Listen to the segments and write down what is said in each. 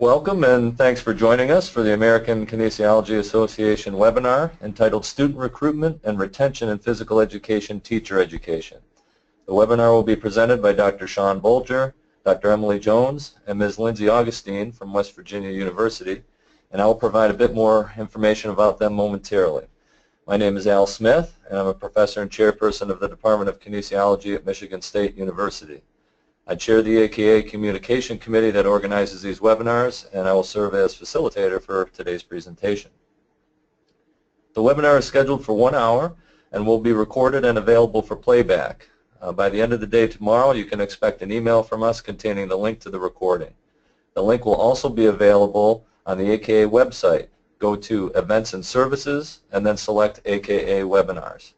Welcome and thanks for joining us for the American Kinesiology Association webinar entitled Student Recruitment and Retention in Physical Education Teacher Education. The webinar will be presented by Dr. Sean Bolger, Dr. Emily Jones, and Ms. Lindsay Augustine from West Virginia University, and I will provide a bit more information about them momentarily. My name is Al Smith, and I'm a professor and chairperson of the Department of Kinesiology at Michigan State University. I chair the AKA Communication Committee that organizes these webinars, and I will serve as facilitator for today's presentation. The webinar is scheduled for 1 hour and will be recorded and available for playback. By the end of the day tomorrow, you can expect an email from us containing the link to the recording. The link will also be available on the AKA website. Go to Events and Services and then select AKA Webinars.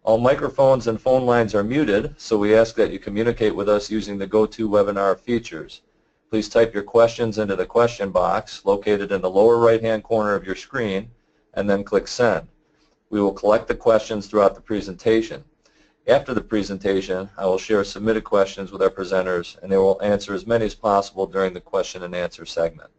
All microphones and phone lines are muted, so we ask that you communicate with us using the GoToWebinar features. Please type your questions into the question box located in the lower right-hand corner of your screen and then click Send. We will collect the questions throughout the presentation. After the presentation, I will share submitted questions with our presenters, and they will answer as many as possible during the question and answer segment.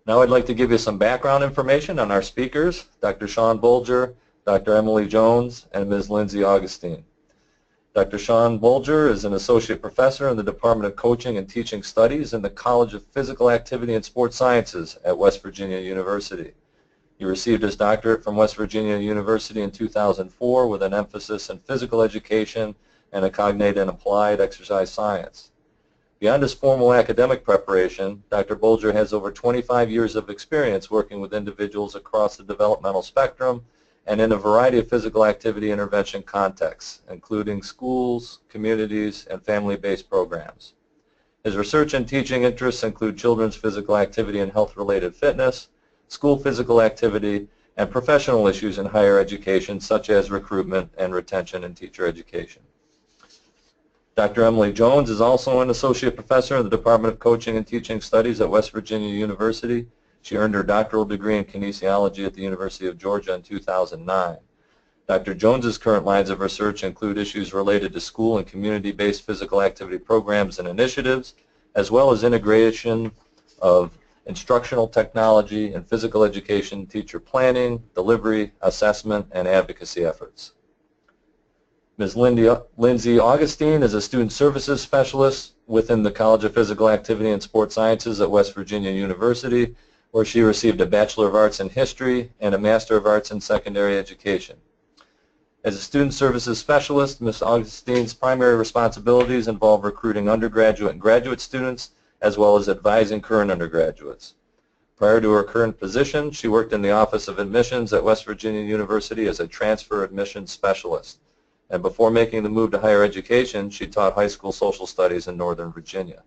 Now I'd like to give you some background information on our speakers, Dr. Sean Bolger, Dr. Emily Jones, and Ms. Lindsay Augustine. Dr. Sean Bolger is an associate professor in the Department of Coaching and Teaching Studies in the College of Physical Activity and Sports Sciences at West Virginia University. He received his doctorate from West Virginia University in 2004 with an emphasis in physical education and a cognate and applied exercise science. Beyond his formal academic preparation, Dr. Bolger has over 25 years of experience working with individuals across the developmental spectrum and in a variety of physical activity intervention contexts, including schools, communities, and family-based programs. His research and teaching interests include children's physical activity and health-related fitness, school physical activity, and professional issues in higher education such as recruitment and retention in teacher education. Dr. Emily Jones is also an associate professor in the Department of Coaching and Teaching Studies at West Virginia University. She earned her doctoral degree in kinesiology at the University of Georgia in 2009. Dr. Jones's current lines of research include issues related to school and community-based physical activity programs and initiatives, as well as integration of instructional technology and physical education teacher planning, delivery, assessment, and advocacy efforts. Ms. Lindsay Augustine is a student services specialist within the College of Physical Activity and Sports Sciences at West Virginia University, where she received a Bachelor of Arts in History and a Master of Arts in Secondary Education. As a student services specialist, Ms. Augustine's primary responsibilities involve recruiting undergraduate and graduate students, as well as advising current undergraduates. Prior to her current position, she worked in the Office of Admissions at West Virginia University as a transfer admissions specialist. And before making the move to higher education, she taught high school social studies in Northern Virginia.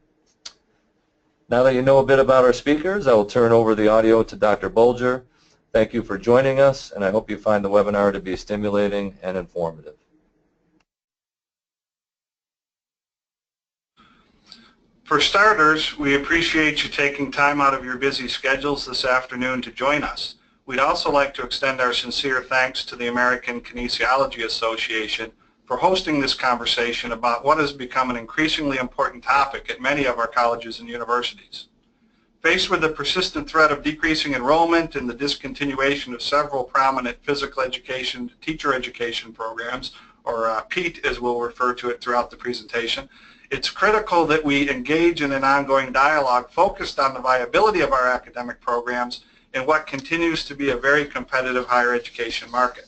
Now that you know a bit about our speakers, I will turn over the audio to Dr. Bolger. Thank you for joining us, and I hope you find the webinar to be stimulating and informative. For starters, we appreciate you taking time out of your busy schedules this afternoon to join us. We'd also like to extend our sincere thanks to the American Kinesiology Association for hosting this conversation about what has become an increasingly important topic at many of our colleges and universities. Faced with the persistent threat of decreasing enrollment and the discontinuation of several prominent physical education teacher education programs, or PETE as we'll refer to it throughout the presentation, it's critical that we engage in an ongoing dialogue focused on the viability of our academic programs in what continues to be a very competitive higher education market.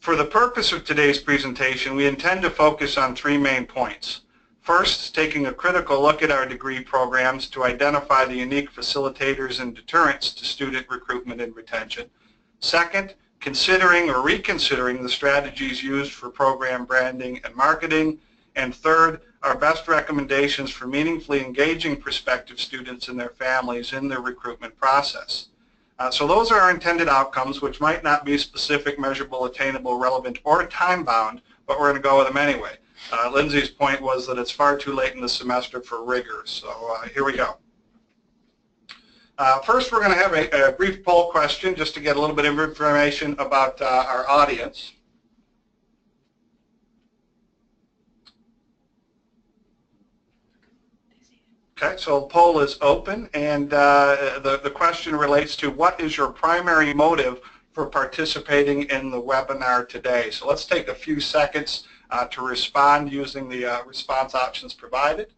For the purpose of today's presentation, we intend to focus on three main points. First, taking a critical look at our degree programs to identify the unique facilitators and deterrents to student recruitment and retention. Second, considering or reconsidering the strategies used for program branding and marketing. And third, our best recommendations for meaningfully engaging prospective students and their families in their recruitment process. So those are our intended outcomes, which might not be specific, measurable, attainable, relevant, or time-bound, but we're going to go with them anyway. Lindsay's point was that it's far too late in the semester for rigor, so here we go. First, we're going to have a brief poll question just to get a little bit of information about our audience. Okay, so the poll is open, and the question relates to what is your primary motive for participating in the webinar today. So let's take a few seconds to respond using the response options provided.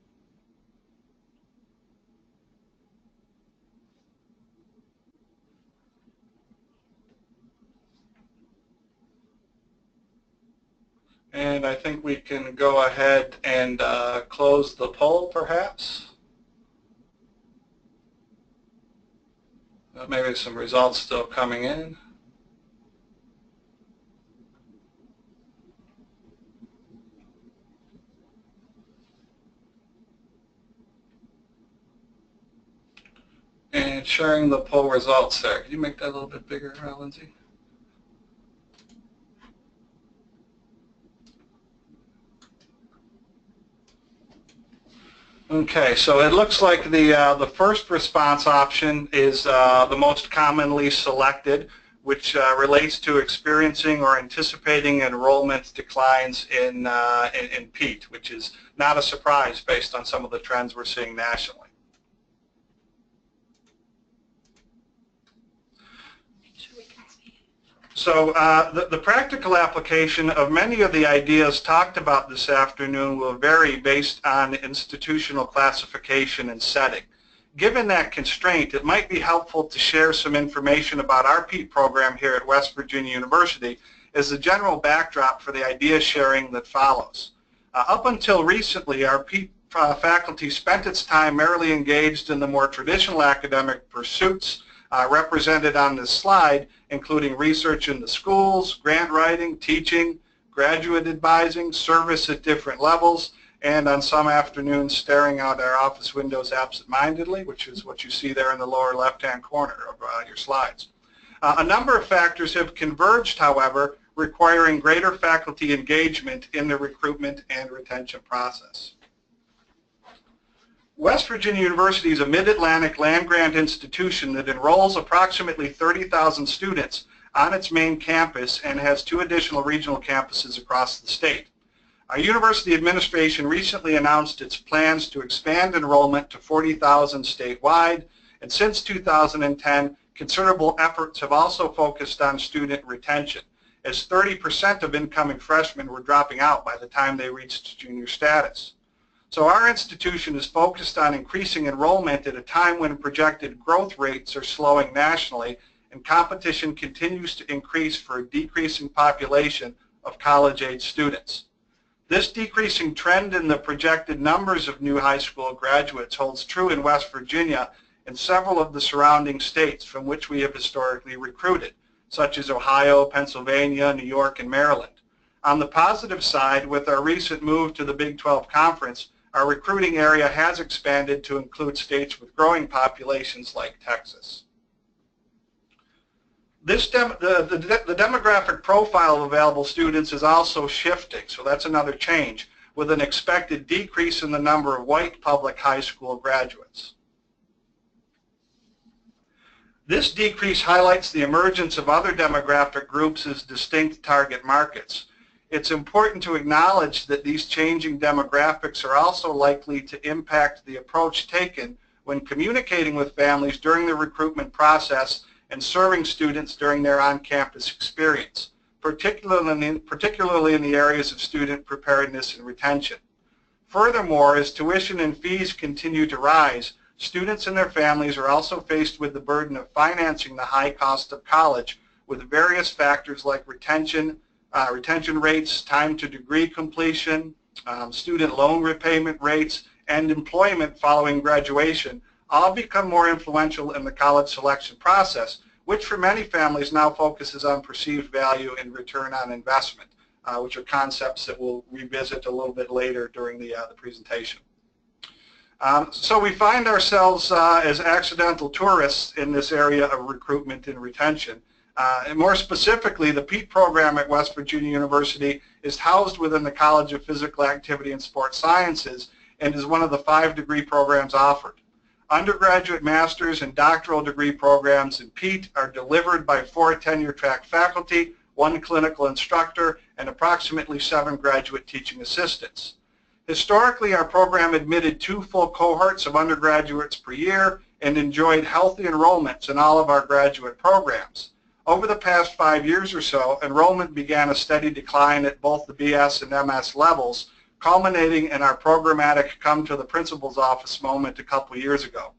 And I think we can go ahead and close the poll, perhaps. Maybe some results still coming in. And sharing the poll results there. Could you make that a little bit bigger, Lindsay? Okay, so it looks like the first response option is the most commonly selected, which relates to experiencing or anticipating enrollment declines in PEAT, which is not a surprise based on some of the trends we're seeing nationally. So the practical application of many of the ideas talked about this afternoon will vary based on institutional classification and setting. Given that constraint, it might be helpful to share some information about our PEAT program here at West Virginia University as a general backdrop for the idea sharing that follows. Up until recently, our PEAT faculty spent its time merely engaged in the more traditional academic pursuits represented on this slide, including research in the schools, grant writing, teaching, graduate advising, service at different levels, and on some afternoons staring out our office windows absent-mindedly, which is what you see there in the lower left-hand corner of your slides. A number of factors have converged, however, requiring greater faculty engagement in the recruitment and retention process. West Virginia University is a mid-Atlantic land-grant institution that enrolls approximately 30,000 students on its main campus and has 2 additional regional campuses across the state. Our university administration recently announced its plans to expand enrollment to 40,000 statewide, and since 2010, considerable efforts have also focused on student retention, as 30% of incoming freshmen were dropping out by the time they reached junior status. So our institution is focused on increasing enrollment at a time when projected growth rates are slowing nationally and competition continues to increase for a decreasing population of college-age students. This decreasing trend in the projected numbers of new high school graduates holds true in West Virginia and several of the surrounding states from which we have historically recruited, such as Ohio, Pennsylvania, New York, and Maryland. On the positive side, with our recent move to the Big 12 Conference, our recruiting area has expanded to include states with growing populations like Texas. The demographic profile of available students is also shifting, so that's another change, with an expected decrease in the number of white public high school graduates. This decrease highlights the emergence of other demographic groups as distinct target markets. It's important to acknowledge that these changing demographics are also likely to impact the approach taken when communicating with families during the recruitment process and serving students during their on-campus experience, particularly in the areas of student preparedness and retention. Furthermore, as tuition and fees continue to rise, students and their families are also faced with the burden of financing the high cost of college with various factors like retention rates, time to degree completion, student loan repayment rates, and employment following graduation all become more influential in the college selection process, which for many families now focuses on perceived value and return on investment, which are concepts that we'll revisit a little bit later during the presentation. So we find ourselves as accidental tourists in this area of recruitment and retention. And more specifically, the PEAT program at West Virginia University is housed within the College of Physical Activity and Sports Sciences and is one of the 5 degree programs offered. Undergraduate, master's, and doctoral degree programs in PEAT are delivered by 4 tenure-track faculty, 1 clinical instructor, and approximately 7 graduate teaching assistants. Historically, our program admitted 2 full cohorts of undergraduates per year and enjoyed healthy enrollments in all of our graduate programs. Over the past 5 years or so, enrollment began a steady decline at both the BS and MS levels, culminating in our programmatic come to the principal's office moment a couple years ago.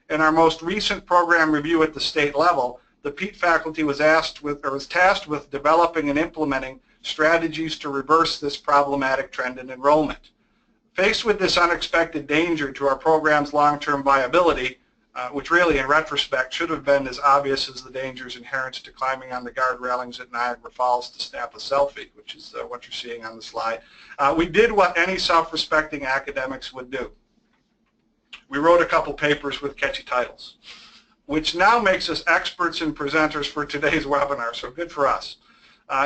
In our most recent program review at the state level, the PETE faculty was tasked with developing and implementing strategies to reverse this problematic trend in enrollment. Faced with this unexpected danger to our program's long-term viability, which really in retrospect should have been as obvious as the dangers inherent to climbing on the guard railings at Niagara Falls to snap a selfie, which is what you're seeing on the slide, we did what any self-respecting academics would do. We wrote a couple papers with catchy titles, which now makes us experts and presenters for today's webinar, so good for us.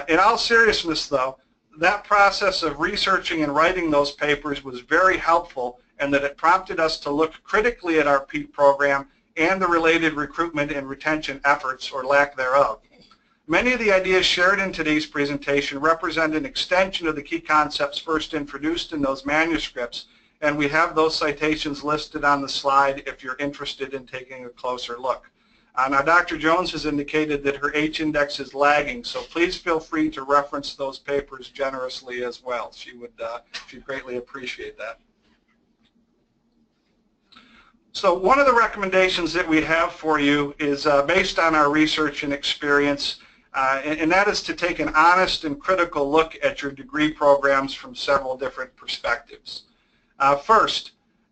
In all seriousness though, that process of researching and writing those papers was very helpful in that it prompted us to look critically at our PETE program and the related recruitment and retention efforts, or lack thereof. Many of the ideas shared in today's presentation represent an extension of the key concepts first introduced in those manuscripts, and we have those citations listed on the slide if you're interested in taking a closer look. Now, Dr. Jones has indicated that her H-index is lagging, so please feel free to reference those papers generously as well. She'd greatly appreciate that. So one of the recommendations that we have for you is based on our research and experience, and that is to take an honest and critical look at your degree programs from several different perspectives. First,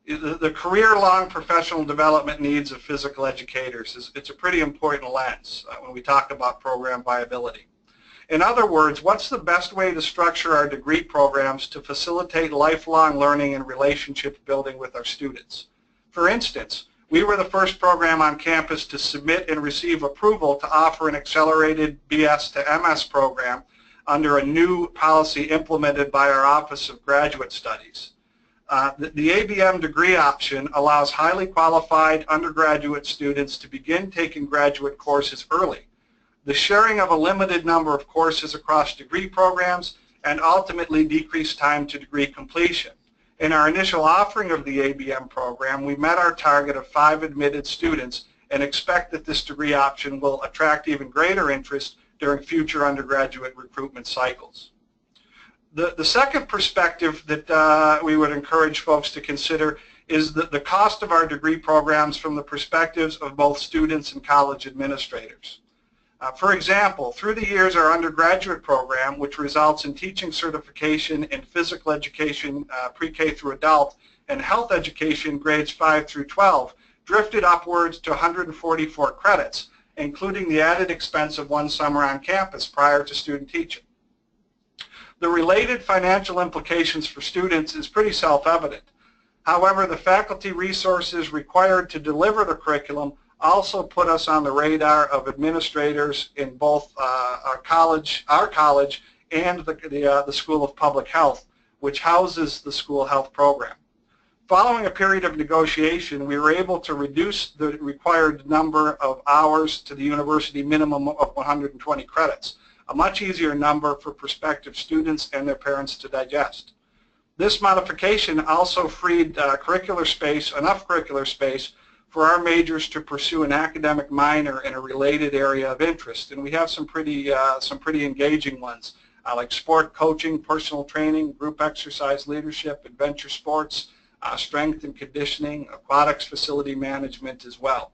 the career-long professional development needs of physical educators. It's a pretty important lens when we talk about program viability. In other words, what's the best way to structure our degree programs to facilitate lifelong learning and relationship building with our students? For instance, we were the first program on campus to submit and receive approval to offer an accelerated BS to MS program under a new policy implemented by our Office of Graduate Studies. The ABM degree option allows highly qualified undergraduate students to begin taking graduate courses early. The sharing of a limited number of courses across degree programs and ultimately decrease time to degree completion. In our initial offering of the ABM program, we met our target of 5 admitted students and expect that this degree option will attract even greater interest during future undergraduate recruitment cycles. The second perspective that we would encourage folks to consider is the cost of our degree programs from the perspectives of both students and college administrators. For example, through the years, our undergraduate program, which results in teaching certification in physical education, pre-K through adult, and health education grades 5 through 12, drifted upwards to 144 credits, including the added expense of 1 summer on campus prior to student teaching. The related financial implications for students is pretty self-evident. However, the faculty resources required to deliver the curriculum also put us on the radar of administrators in both our college and the School of Public Health, which houses the school health program. Following a period of negotiation, we were able to reduce the required number of hours to the university minimum of 120 credits, a much easier number for prospective students and their parents to digest. This modification also freed enough curricular space for our majors to pursue an academic minor in a related area of interest, and we have some pretty engaging ones, like sport coaching, personal training, group exercise leadership, adventure sports, strength and conditioning, aquatics facility management as well.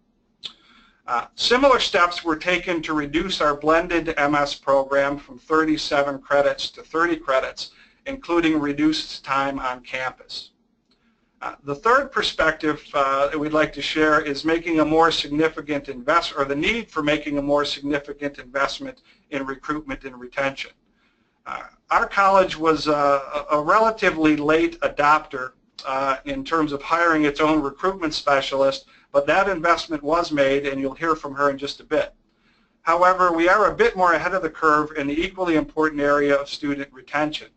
Similar steps were taken to reduce our blended MS program from 37 credits to 30 credits, including reduced time on campus. The third perspective that we'd like to share is making a more significant the need for making a more significant investment in recruitment and retention. Our college was a relatively late adopter in terms of hiring its own recruitment specialist, but that investment was made, and you'll hear from her in just a bit. However, we are a bit more ahead of the curve in the equally important area of student retention.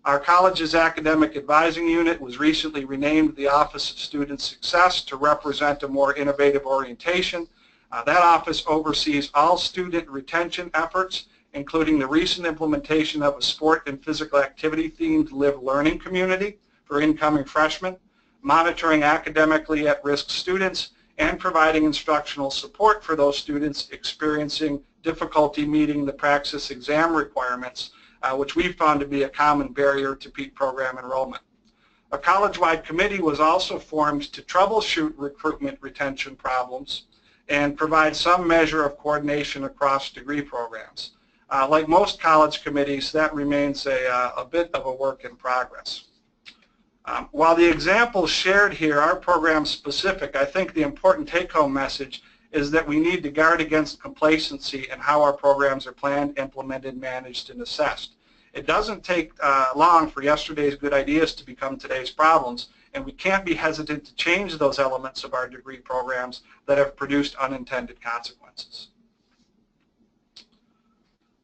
Our college's academic advising unit was recently renamed the Office of Student Success to represent a more innovative orientation. That office oversees all student retention efforts, including the recent implementation of a sport and physical activity themed live learning community for incoming freshmen, monitoring academically at-risk students, and providing instructional support for those students experiencing difficulty meeting the Praxis exam requirements, which we found to be a common barrier to PEAT program enrollment. A college-wide committee was also formed to troubleshoot recruitment retention problems and provide some measure of coordination across degree programs. Like most college committees, that remains a bit of a work in progress. While the examples shared here are program specific, I think the important take-home message is that we need to guard against complacency in how our programs are planned, implemented, managed, and assessed. It doesn't take long for yesterday's good ideas to become today's problems, and we can't be hesitant to change those elements of our degree programs that have produced unintended consequences.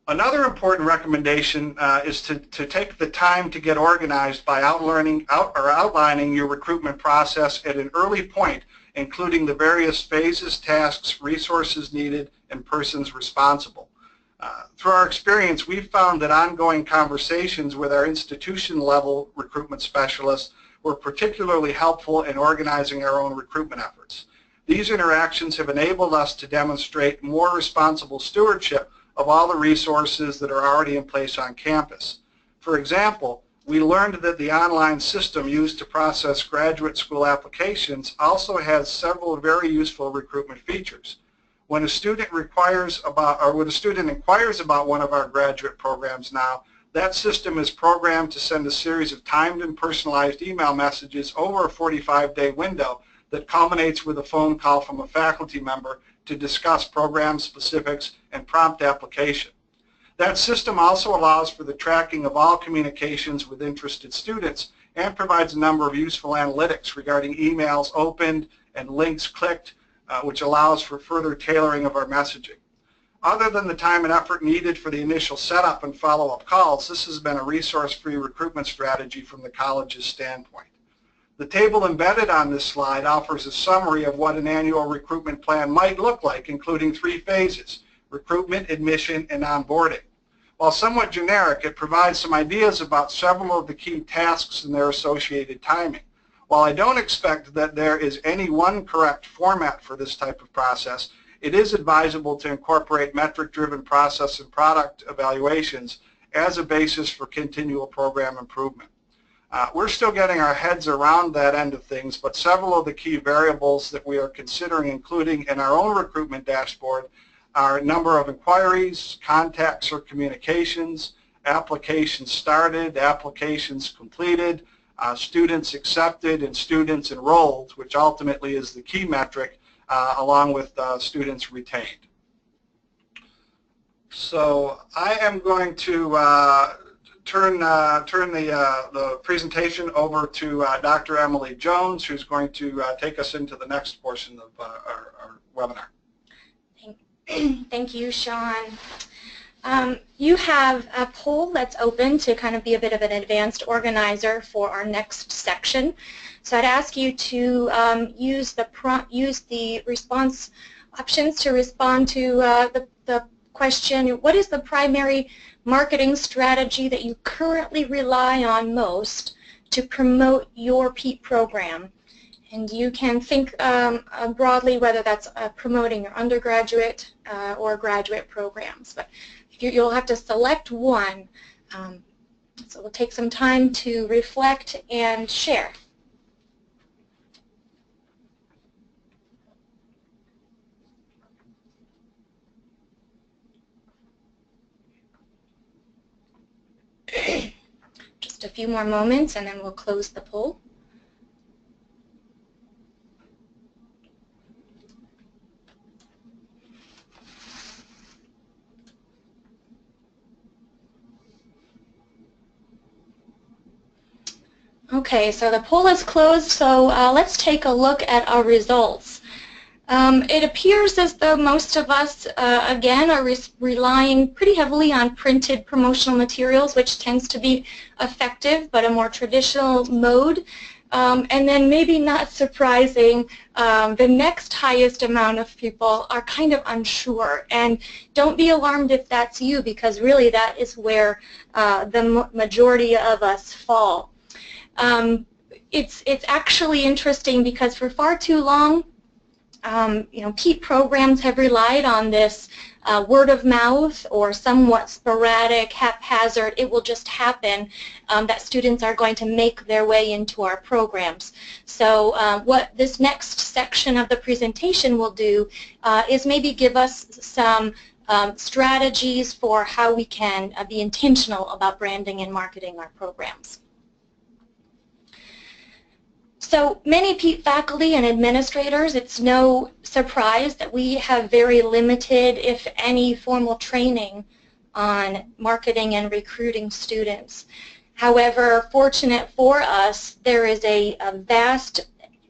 Another important recommendation is to take the time to get organized by outlining your recruitment process at an early point, including the various phases, tasks, resources needed, and persons responsible. Through our experience, we've found that ongoing conversations with our institution-level recruitment specialists were particularly helpful in organizing our own recruitment efforts. These interactions have enabled us to demonstrate more responsible stewardship of all the resources that are already in place on campus. For example, we learned that the online system used to process graduate school applications also has several very useful recruitment features. When a student inquires about one of our graduate programs now, that system is programmed to send a series of timed and personalized email messages over a 45-day window that culminates with a phone call from a faculty member to discuss program specifics and prompt application. That system also allows for the tracking of all communications with interested students and provides a number of useful analytics regarding emails opened and links clicked, which allows for further tailoring of our messaging. Other than the time and effort needed for the initial setup and follow-up calls, this has been a resource-free recruitment strategy from the college's standpoint. The table embedded on this slide offers a summary of what an annual recruitment plan might look like, including 3 phases: recruitment, admission, and onboarding. While somewhat generic, it provides some ideas about several of the key tasks and their associated timing. While I don't expect that there is any one correct format for this type of process, it is advisable to incorporate metric-driven process and product evaluations as a basis for continual program improvement. We're still getting our heads around that end of things, but several of the key variables that we are considering including in our own recruitment dashboard are number of inquiries, contacts or communications, applications started, applications completed, students accepted, and students enrolled, which ultimately is the key metric, along with students retained. So I am going to turn the presentation over to Dr. Emily Jones, who's going to take us into the next portion of our webinar. Thank you, Sean. You have a poll that's open to kind of be a bit of an advanced organizer for our next section. So I'd ask you to use the response options to respond to the question, what is the primary marketing strategy that you currently rely on most to promote your PEAT program? And you can think broadly whether that's promoting your undergraduate or graduate programs. But you'll have to select one. So we'll take some time to reflect and share. Just a few more moments and then we'll close the poll. Okay, so the poll is closed, so let's take a look at our results. It appears as though most of us, again, are relying pretty heavily on printed promotional materials, which tends to be effective, but a more traditional mode. And then maybe not surprising, the next highest amount of people are kind of unsure. And don't be alarmed if that's you, because really that is where the majority of us fall. it's actually interesting because for far too long, PEAT programs have relied on this word of mouth or somewhat sporadic, haphazard, it will just happen, that students are going to make their way into our programs. So what this next section of the presentation will do is maybe give us some strategies for how we can be intentional about branding and marketing our programs. So many PEAT faculty and administrators, it's no surprise that we have very limited, if any, formal training on marketing and recruiting students. However, fortunate for us, there is a vast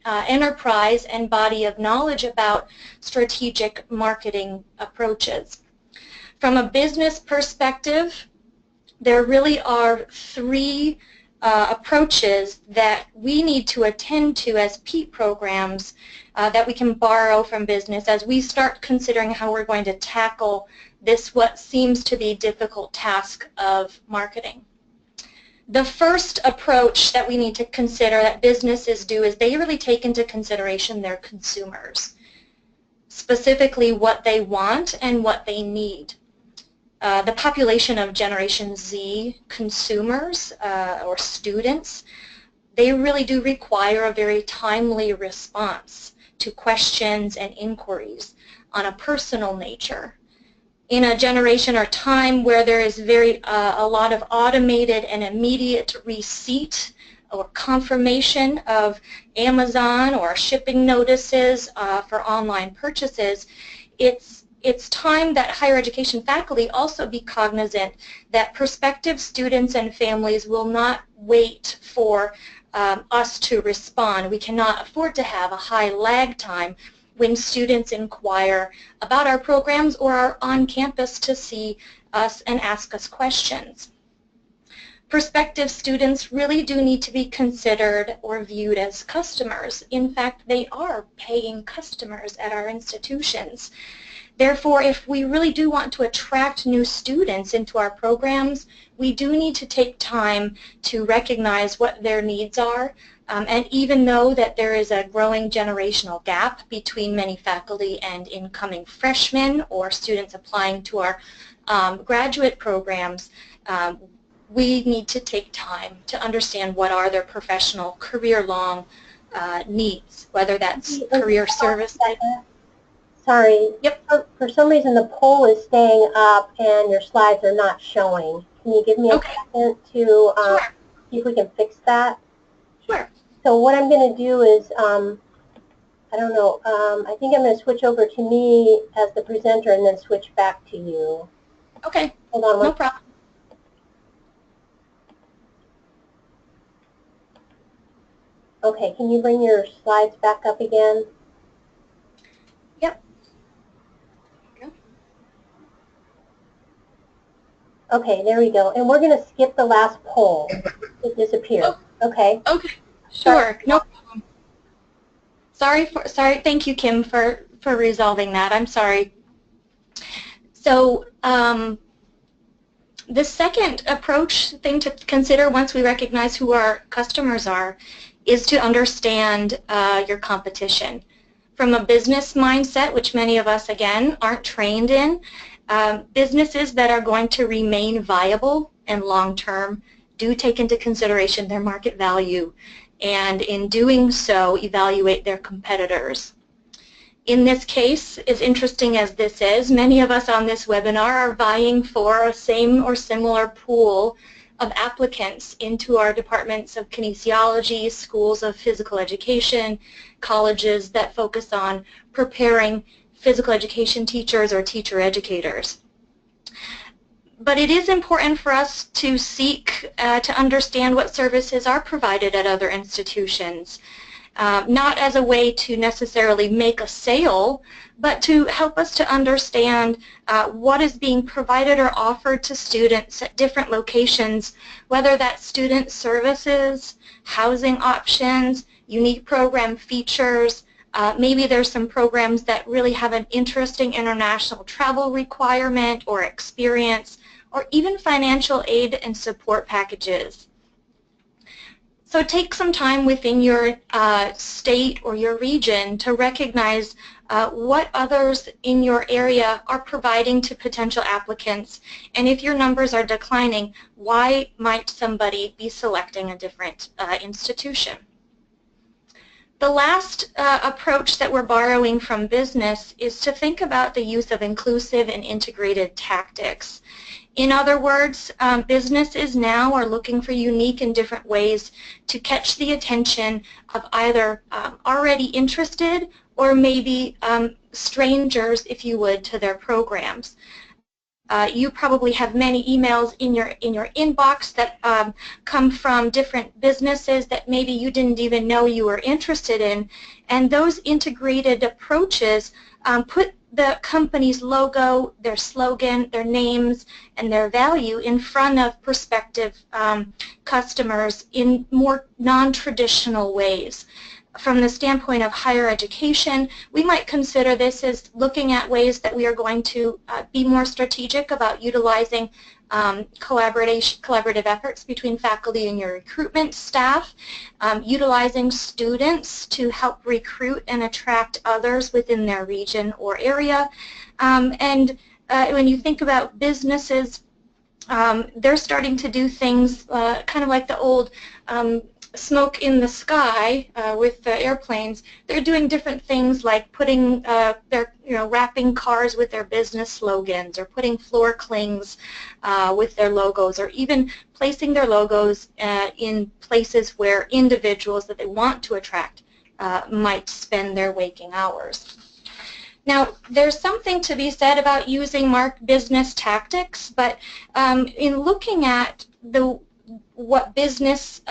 enterprise and body of knowledge about strategic marketing approaches. From a business perspective, there really are three approaches that we need to attend to as PEAT programs that we can borrow from business as we start considering how we're going to tackle this what seems to be difficult task of marketing. The first approach that we need to consider that businesses do is they really take into consideration their consumers, specifically what they want and what they need. The population of Generation Z consumers or students, they really do require a very timely response to questions and inquiries on a personal nature. In a generation or time where there is a lot of automated and immediate receipt or confirmation of Amazon or shipping notices for online purchases, it's time that higher education faculty also be cognizant that prospective students and families will not wait for us to respond. We cannot afford to have a high lag time when students inquire about our programs or are on campus to see us and ask us questions. Prospective students really do need to be considered or viewed as customers. In fact, they are paying customers at our institutions. Therefore, if we really do want to attract new students into our programs, we do need to take time to recognize what their needs are. And even though that there is a growing generational gap between many faculty and incoming freshmen or students applying to our graduate programs, we need to take time to understand what are their professional, career-long needs, whether that's career service. Sorry. Yep. For some reason, the poll is staying up and your slides are not showing. Can you give me a second to see if we can fix that? Sure. So what I'm going to do is, I don't know, I think I'm going to switch over to me as the presenter and then switch back to you. Okay. Hold on. No problem. Okay, can you bring your slides back up again? Yep. Okay, there we go. And we're going to skip the last poll. It disappeared. Oh. Okay. Okay. Sure. No problem. Sorry. Thank you, Kim, for resolving that. I'm sorry. So the second thing to consider once we recognize who our customers are is to understand your competition. From a business mindset, which many of us, again, aren't trained in, businesses that are going to remain viable and long-term do take into consideration their market value, and in doing so, evaluate their competitors. In this case, as interesting as this is, many of us on this webinar are vying for a same or similar pool of applicants into our departments of kinesiology, schools of physical education, colleges that focus on preparing physical education teachers or teacher educators. But it is important for us to seek to understand what services are provided at other institutions, not as a way to necessarily make a sale, but to help us to understand what is being provided or offered to students at different locations, whether that's student services, housing options, unique program features. Maybe there's some programs that really have an interesting international travel requirement or experience, or even financial aid and support packages. So take some time within your state or your region to recognize what others in your area are providing to potential applicants, and if your numbers are declining, why might somebody be selecting a different institution? The last approach that we're borrowing from business is to think about the use of inclusive and integrated tactics. In other words, businesses now are looking for unique and different ways to catch the attention of either already interested or maybe strangers, if you would, to their programs. You probably have many emails in your inbox that come from different businesses that maybe you didn't even know you were interested in, and those integrated approaches put the company's logo, their slogan, their names, and their value in front of prospective customers in more non-traditional ways. From the standpoint of higher education, we might consider this as looking at ways that we are going to be more strategic about utilizing collaborative efforts between faculty and your recruitment staff, utilizing students to help recruit and attract others within their region or area. And when you think about businesses, they're starting to do things kind of like the old smoke in the sky with the airplanes. They're doing different things like putting wrapping cars with their business slogans, or putting floor clings with their logos, or even placing their logos in places where individuals that they want to attract might spend their waking hours. Now, there's something to be said about using business tactics, but in looking at what business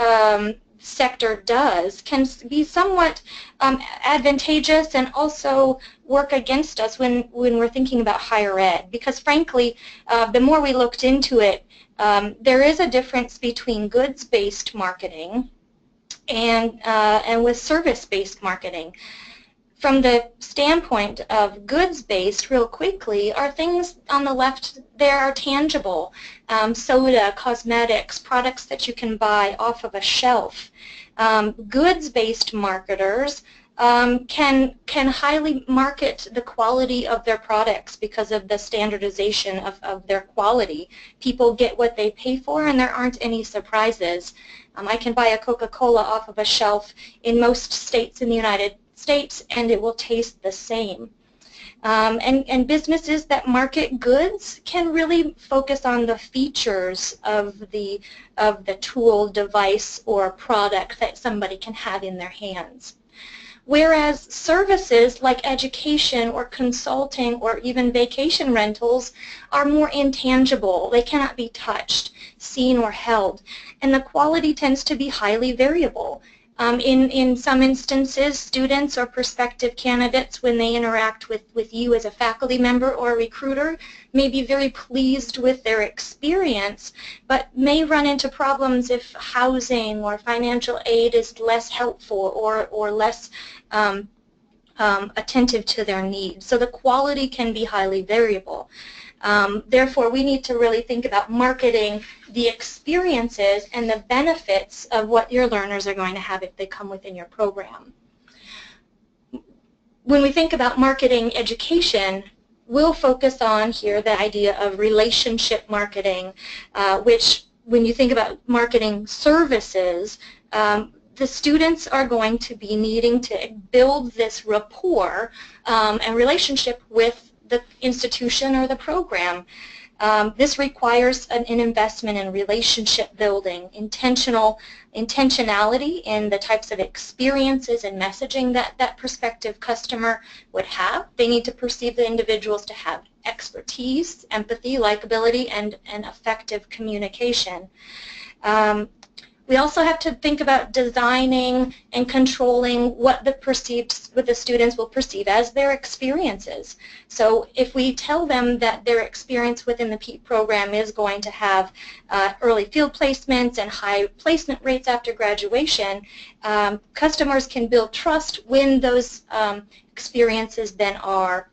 sector does can be somewhat advantageous and also work against us when we're thinking about higher ed, because frankly, the more we looked into it, there is a difference between goods-based marketing and with service-based marketing. From the standpoint of goods-based, real quickly, are things on the left there are tangible. Soda, cosmetics, products that you can buy off of a shelf. Goods-based marketers can highly market the quality of their products because of the standardization of their quality. People get what they pay for, and there aren't any surprises. I can buy a Coca-Cola off of a shelf in most states in the United States, and it will taste the same. And businesses that market goods can really focus on the features of the tool, device, or product that somebody can have in their hands. Whereas services like education or consulting or even vacation rentals are more intangible. They cannot be touched, seen, or held, and the quality tends to be highly variable. In some instances, students or prospective candidates, when they interact with you as a faculty member or a recruiter, may be very pleased with their experience, but may run into problems if housing or financial aid is less helpful or less attentive to their needs. So the quality can be highly variable. Therefore, we need to really think about marketing the experiences and the benefits of what your learners are going to have if they come within your program. When we think about marketing education, we'll focus on here the idea of relationship marketing, which when you think about marketing services, the students are going to be needing to build this rapport and relationship with the institution or the program. This requires an investment in relationship building, intentionality in the types of experiences and messaging that prospective customer would have. They need to perceive the individuals to have expertise, empathy, likability, and effective communication. We also have to think about designing and controlling what the students will perceive as their experiences. So if we tell them that their experience within the PEAT program is going to have early field placements and high placement rates after graduation, customers can build trust when those experiences then are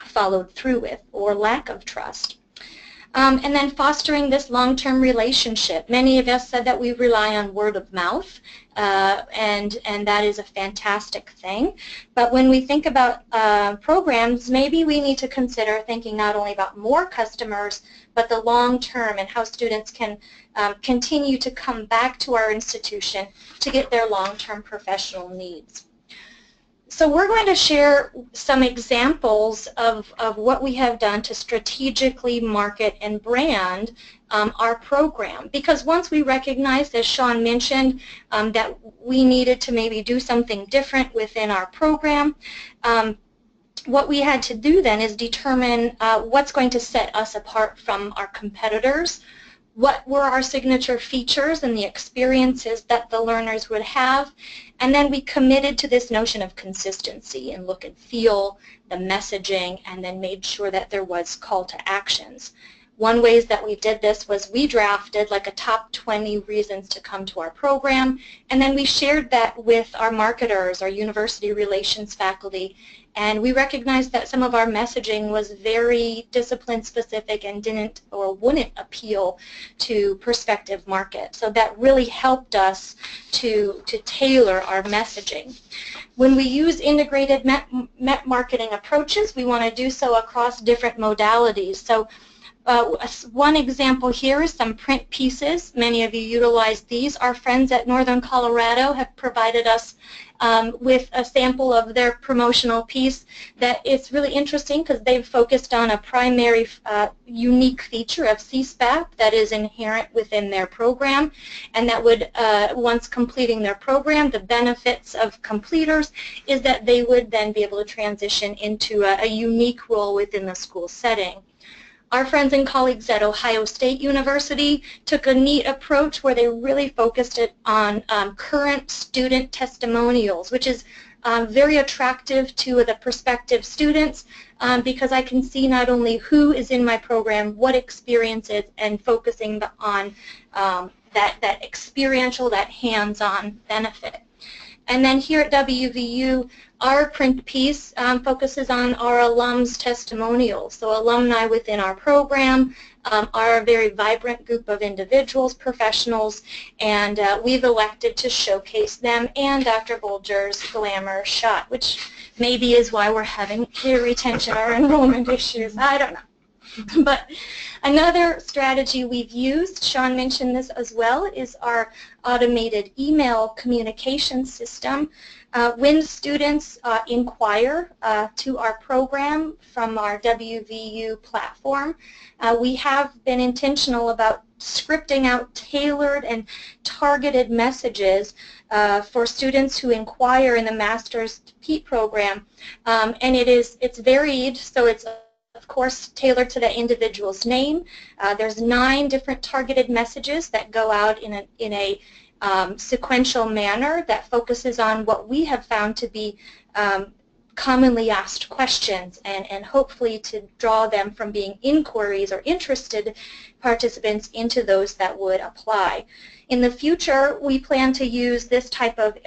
followed through with, or lack of trust. And then fostering this long-term relationship. Many of us said that we rely on word of mouth, and that is a fantastic thing. But when we think about programs, maybe we need to consider thinking not only about more customers, but the long term and how students can continue to come back to our institution to get their long-term professional needs. So we're going to share some examples of what we have done to strategically market and brand our program. Because once we recognized, as Sean mentioned, that we needed to maybe do something different within our program, what we had to do then is determine what's going to set us apart from our competitors. What were our signature features and the experiences that the learners would have, and then we committed to this notion of consistency and look and feel, the messaging, and then made sure that there was call to actions. One ways that we did this was we drafted like a top 20 reasons to come to our program, and then we shared that with our marketers, our university relations faculty, and we recognized that some of our messaging was very discipline specific and didn't or wouldn't appeal to prospective market. So that really helped us to tailor our messaging. When we use integrated marketing approaches, we want to do so across different modalities. So one example here is some print pieces. Many of you utilize these. Our friends at Northern Colorado have provided us with a sample of their promotional piece that is really interesting because they've focused on a primary unique feature of CSPAP that is inherent within their program, and that would, once completing their program, the benefits of completers is that they would then be able to transition into a unique role within the school setting. Our friends and colleagues at Ohio State University took a neat approach where they really focused it on current student testimonials, which is very attractive to the prospective students because I can see not only who is in my program, what experiences, and focusing on that experiential, that hands-on benefit. And then here at WVU, our print piece focuses on our alums' testimonials. So alumni within our program are a very vibrant group of individuals, professionals, and we've elected to showcase them and Dr. Bolger's glamour shot, which maybe is why we're having peer retention or enrollment issues. I don't know. But another strategy we've used, Sean mentioned this as well, is our automated email communication system. When students inquire to our program from our WVU platform, we have been intentional about scripting out tailored and targeted messages for students who inquire in the Master's PEAT program. And it's varied, so it's of course tailored to the individual's name. There's 9 different targeted messages that go out in a sequential manner that focuses on what we have found to be commonly asked questions and hopefully to draw them from being inquiries or interested participants into those that would apply. In the future, we plan to use this type of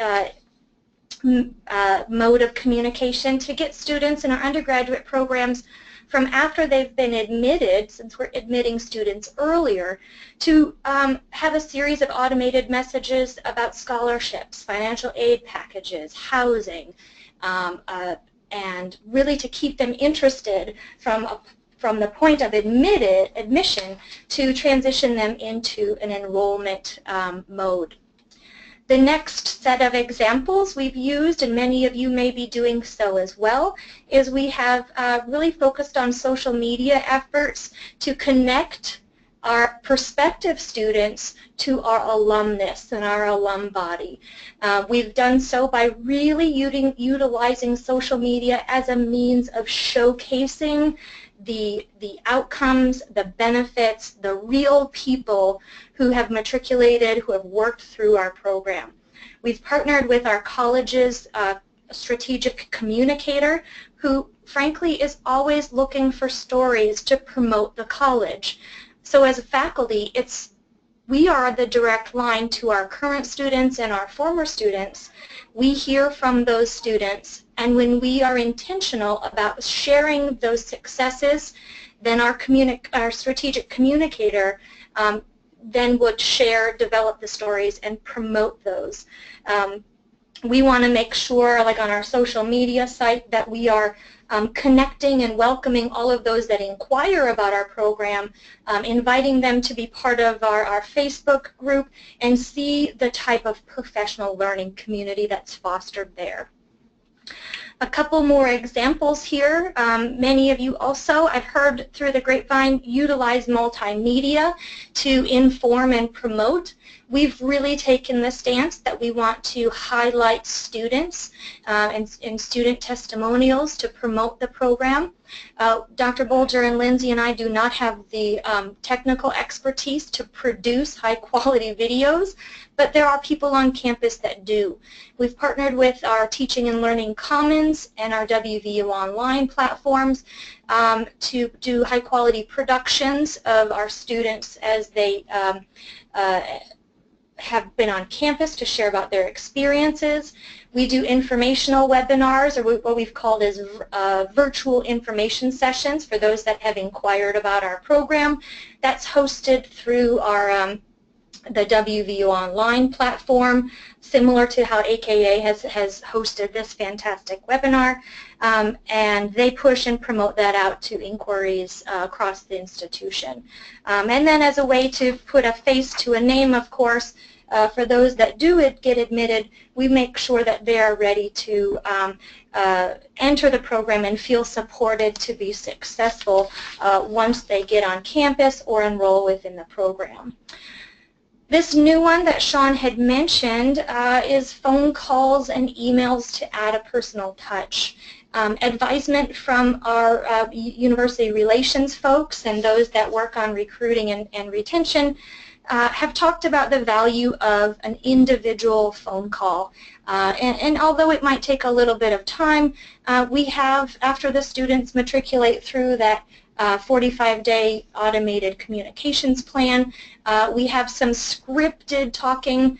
mode of communication to get students in our undergraduate programs from after they've been admitted, since we're admitting students earlier, to have a series of automated messages about scholarships, financial aid packages, housing, and really to keep them interested from the point of admission to transition them into an enrollment mode. The next set of examples we've used, and many of you may be doing so as well, is we have really focused on social media efforts to connect our prospective students to our alumnus and our alum body. We've done so by really utilizing social media as a means of showcasing the outcomes, the benefits, the real people who have matriculated, who have worked through our program. We've partnered with our college's strategic communicator, who frankly is always looking for stories to promote the college. So as a faculty, we are the direct line to our current students and our former students. We hear from those students, and when we are intentional about sharing those successes then our strategic communicator then would share, develop the stories, and promote those. We want to make sure, like on our social media site, that we are connecting and welcoming all of those that inquire about our program, inviting them to be part of our Facebook group and see the type of professional learning community that's fostered there. A couple more examples here. Many of you also, I've heard through the grapevine, utilize multimedia to inform and promote. We've really taken the stance that we want to highlight students and student testimonials to promote the program. Dr. Bolger and Lindsay and I do not have the technical expertise to produce high-quality videos, but there are people on campus that do. We've partnered with our Teaching and Learning Commons and our WVU Online platforms to do high-quality productions of our students as they have been on campus to share about their experiences. We do informational webinars, or what we've called as virtual information sessions for those that have inquired about our program. That's hosted through our the WVU Online platform, similar to how AKA has hosted this fantastic webinar, and they push and promote that out to inquiries across the institution. And then as a way to put a face to a name, of course, for those that do get admitted, we make sure that they are ready to enter the program and feel supported to be successful once they get on campus or enroll within the program. This new one that Sean had mentioned is phone calls and emails to add a personal touch. Advisement from our university relations folks and those that work on recruiting and retention have talked about the value of an individual phone call. And although it might take a little bit of time, we have, after the students matriculate through that 45-day automated communications plan, we have some scripted talking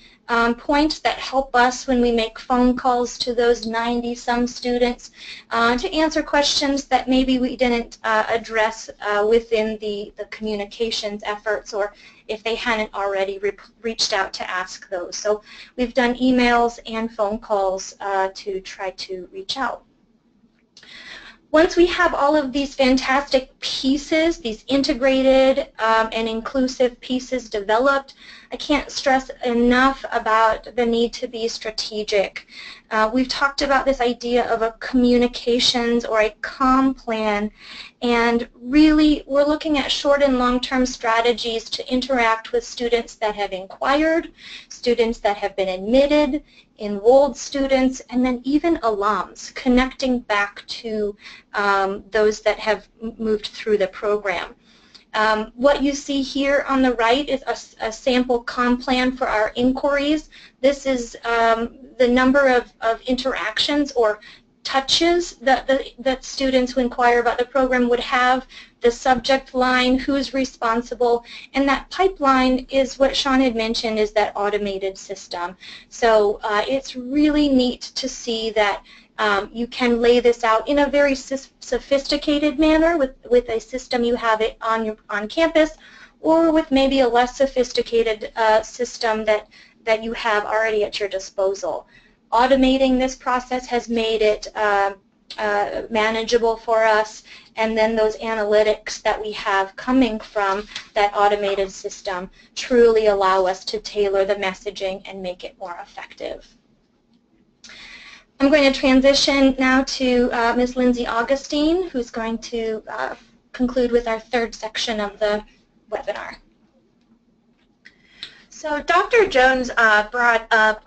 points that help us when we make phone calls to those 90-some students to answer questions that maybe we didn't address within the communications efforts, or if they hadn't already reached out to ask those. So we've done emails and phone calls to try to reach out. Once we have all of these fantastic pieces, these integrated and inclusive pieces developed, I can't stress enough about the need to be strategic. We've talked about this idea of a communications or a comm plan, and really we're looking at short and long-term strategies to interact with students that have inquired, students that have been admitted, enrolled students, and then even alums, connecting back to those that have moved through the program. What you see here on the right is a sample comm plan for our inquiries. This is the number of interactions or touches that students who inquire about the program would have, the subject line, who's responsible, and that pipeline is what Sean had mentioned, is that automated system. So it's really neat to see that you can lay this out in a very sophisticated manner with a system you have it on campus, or with maybe a less sophisticated system that you have already at your disposal. Automating this process has made it manageable for us, and then those analytics that we have coming from that automated system truly allow us to tailor the messaging and make it more effective. I'm going to transition now to Ms. Lindsay Augustine, who's going to conclude with our third section of the webinar. So Dr. Jones brought up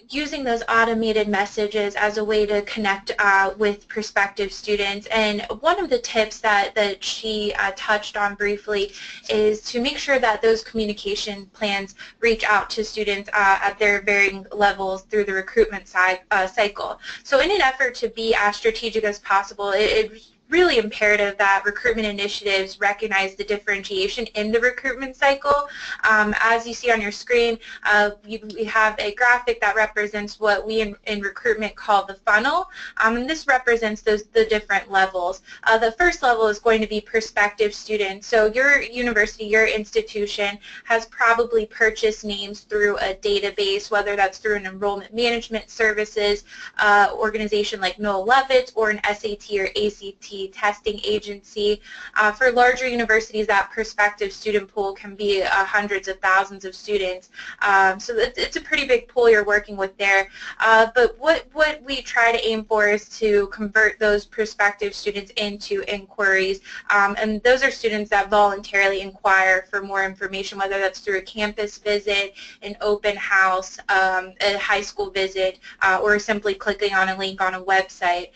using those automated messages as a way to connect with prospective students, and one of the tips that she touched on briefly is to make sure that those communication plans reach out to students at their varying levels through the recruitment cycle. So in an effort to be as strategic as possible, it really imperative that recruitment initiatives recognize the differentiation in the recruitment cycle. As you see on your screen, we have a graphic that represents what we in recruitment call the funnel, and this represents the different levels. The first level is going to be prospective students. So your university, your institution has probably purchased names through a database, whether that's through an enrollment management services organization like Noel Levitt or an SAT or ACT testing agency. For larger universities, that prospective student pool can be hundreds of thousands of students. So it's a pretty big pool you're working with there. But what we try to aim for is to convert those prospective students into inquiries, and those are students that voluntarily inquire for more information, whether that's through a campus visit, an open house, a high school visit, or simply clicking on a link on a website.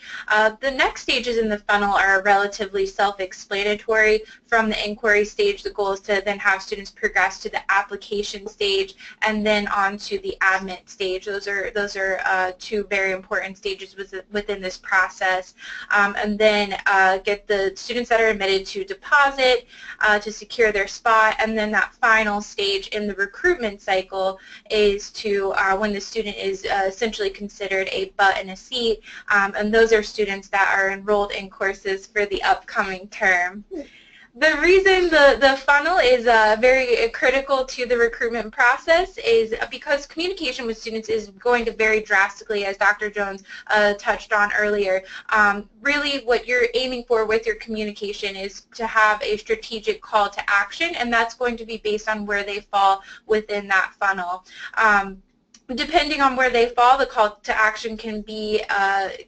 The next stages in the funnel are relatively self-explanatory. From the inquiry stage, the goal is to then have students progress to the application stage and then on to the admit stage. Those are two very important stages within this process. And then get the students that are admitted to deposit, to secure their spot, and then that final stage in the recruitment cycle is to when the student is essentially considered a butt in a seat, and those are students that are enrolled in courses for the upcoming term. The reason the funnel is very critical to the recruitment process is because communication with students is going to vary drastically, as Dr. Jones touched on earlier. Really what you're aiming for with your communication is to have a strategic call to action, and that's going to be based on where they fall within that funnel. Depending on where they fall, the call to action can be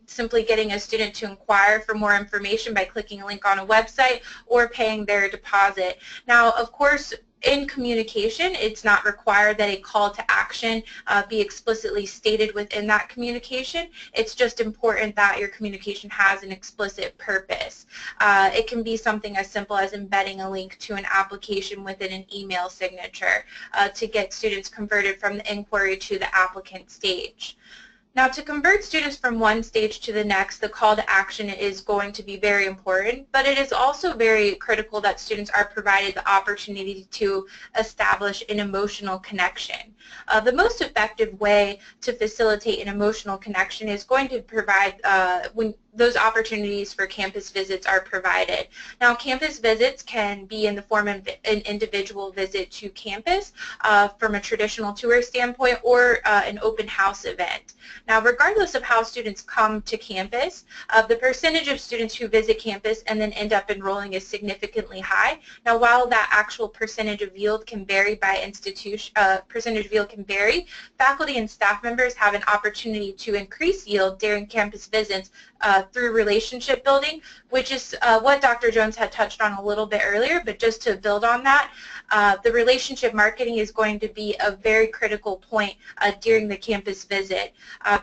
simply getting a student to inquire for more information by clicking a link on a website or paying their deposit. Now, of course, in communication, it's not required that a call to action be explicitly stated within that communication. It's just important that your communication has an explicit purpose. It can be something as simple as embedding a link to an application within an email signature to get students converted from the inquiry to the applicant stage. Now, to convert students from one stage to the next, the call to action is going to be very important, but it is also very critical that students are provided the opportunity to establish an emotional connection. The most effective way to facilitate an emotional connection is going to provide when those opportunities for campus visits are provided. Now, campus visits can be in the form of an individual visit to campus from a traditional tour standpoint, or an open house event. Now, regardless of how students come to campus, the percentage of students who visit campus and then end up enrolling is significantly high. Now, while that actual percentage of yield can vary by institution, faculty and staff members have an opportunity to increase yield during campus visits through relationship building, which is what Dr. Jones had touched on a little bit earlier, but just to build on that, the relationship marketing is going to be a very critical point during the campus visit.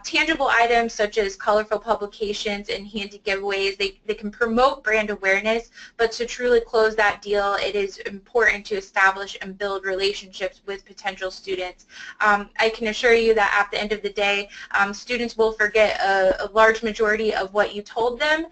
Tangible items such as colorful publications and handy giveaways, they can promote brand awareness, but to truly close that deal, it is important to establish and build relationships with potential students. I can assure you that at the end of the day, students will forget a large majority of what you told them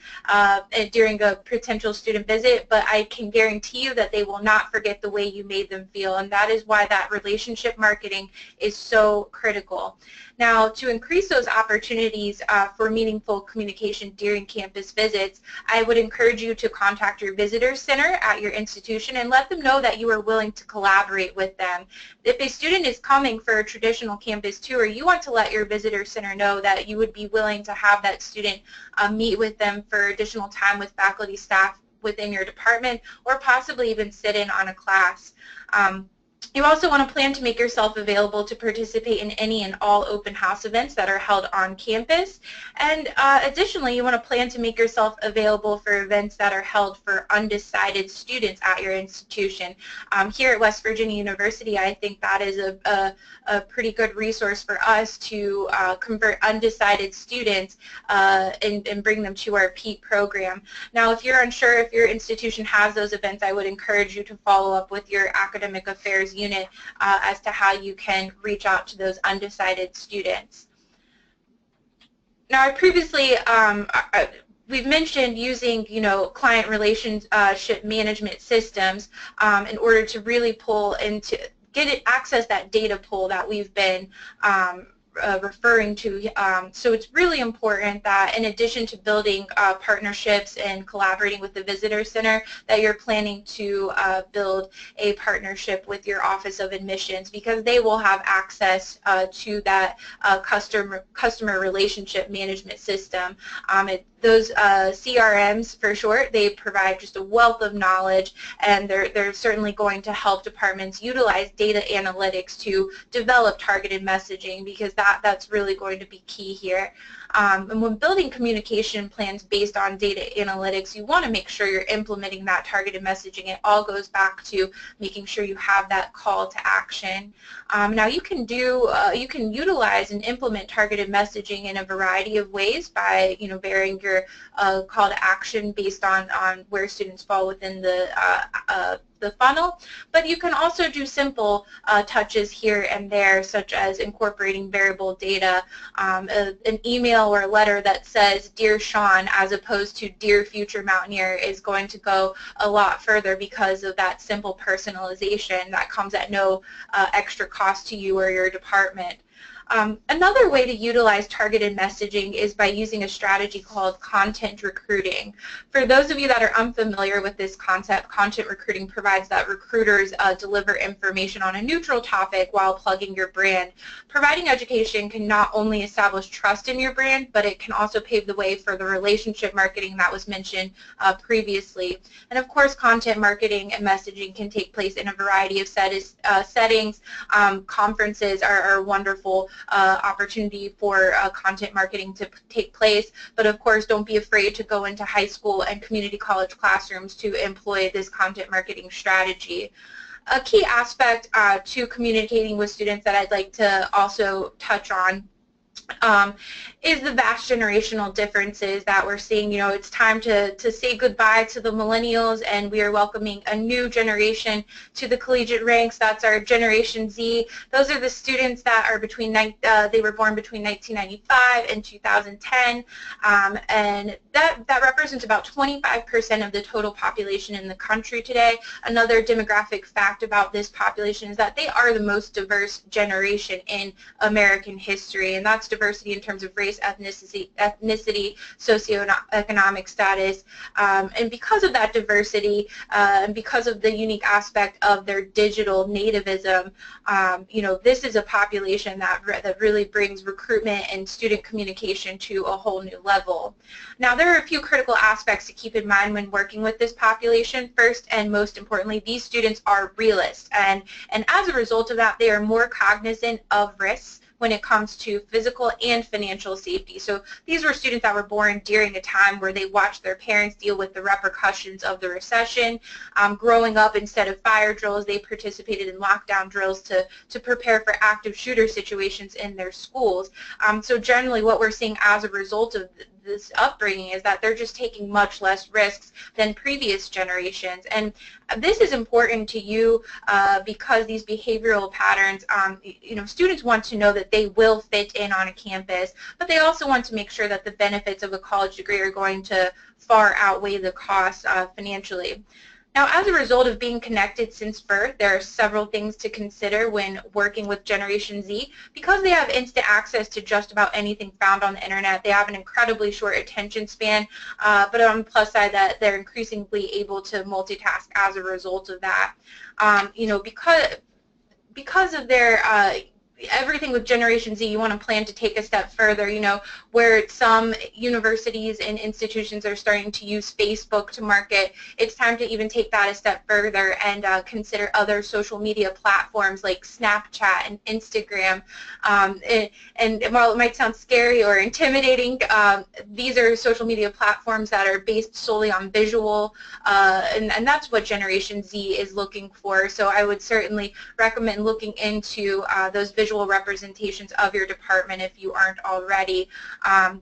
during a potential student visit, but I can guarantee you that they will not forget the way you made them feel, and that is why that relationship marketing is so critical. Now, to increase those opportunities for meaningful communication during campus visits, I would encourage you to contact your visitor center at your institution and let them know that you are willing to collaborate with them. If a student is coming for a traditional campus tour, you want to let your visitor center know that you would be willing to have that student meet with them for additional time with faculty, staff within your department, or possibly even sit in on a class. You also want to plan to make yourself available to participate in any and all open house events that are held on campus. And additionally, you want to plan to make yourself available for events that are held for undecided students at your institution. Here at West Virginia University, I think that is a pretty good resource for us to convert undecided students and bring them to our PEAT program. Now, if you're unsure if your institution has those events, I would encourage you to follow up with your academic affairs unit as to how you can reach out to those undecided students. Now, I previously we've mentioned using, client relationship management systems in order to really pull into, access that data pool that we've been referring to. So it's really important that in addition to building partnerships and collaborating with the Visitor Center, that you're planning to build a partnership with your Office of Admissions, because they will have access to that customer relationship management system. Those CRMs, for short, they provide just a wealth of knowledge, and they're certainly going to help departments utilize data analytics to develop targeted messaging, because that's really going to be key here. And when building communication plans based on data analytics, you want to make sure you're implementing that targeted messaging. It all goes back to making sure you have that call to action. Now you can utilize and implement targeted messaging in a variety of ways by varying your call to action based on where students fall within the funnel, but you can also do simple touches here and there, such as incorporating variable data. An email or a letter that says "Dear Sean" as opposed to "Dear Future Mountaineer" is going to go a lot further because of that simple personalization that comes at no extra cost to you or your department. Another way to utilize targeted messaging is by using a strategy called content recruiting. For those of you that are unfamiliar with this concept, content recruiting provides that recruiters deliver information on a neutral topic while plugging your brand. Providing education can not only establish trust in your brand, but it can also pave the way for the relationship marketing that was mentioned previously. And of course, content marketing and messaging can take place in a variety of settings. Conferences are wonderful opportunity for content marketing to take place, but of course don't be afraid to go into high school and community college classrooms to employ this content marketing strategy. A key aspect to communicating with students that I'd like to also touch on is the vast generational differences that we're seeing. It's time to say goodbye to the millennials, and we are welcoming a new generation to the collegiate ranks. That's our Generation Z. Those are the students that are they were born between 1995 and 2010, and that represents about 25% of the total population in the country today. Another demographic fact about this population is that they are the most diverse generation in American history, and that's diversity in terms of race, ethnicity, socioeconomic status, and because of that diversity, and because of the unique aspect of their digital nativism, this is a population that really brings recruitment and student communication to a whole new level. Now, there are a few critical aspects to keep in mind when working with this population. First and most importantly, these students are realists, and as a result of that, they are more cognizant of risks when it comes to physical and financial safety. So these were students that were born during a time where they watched their parents deal with the repercussions of the recession. Growing up, instead of fire drills, they participated in lockdown drills to prepare for active shooter situations in their schools. So generally what we're seeing as a result of this upbringing is that they're just taking much less risks than previous generations. And this is important to you because these behavioral patterns, students want to know that they will fit in on a campus, but they also want to make sure that the benefits of a college degree are going to far outweigh the costs financially. Now, as a result of being connected since birth, there are several things to consider when working with Generation Z. Because they have instant access to just about anything found on the internet, they have an incredibly short attention span, but on the plus side, that they're increasingly able to multitask as a result of that. Because of their everything with Generation Z, you want to plan to take a step further, where some universities and institutions are starting to use Facebook to market. It's time to even take that a step further and consider other social media platforms like Snapchat and Instagram. And while it might sound scary or intimidating, these are social media platforms that are based solely on visual, and that's what Generation Z is looking for. So I would certainly recommend looking into those visual representations of your department if you aren't already.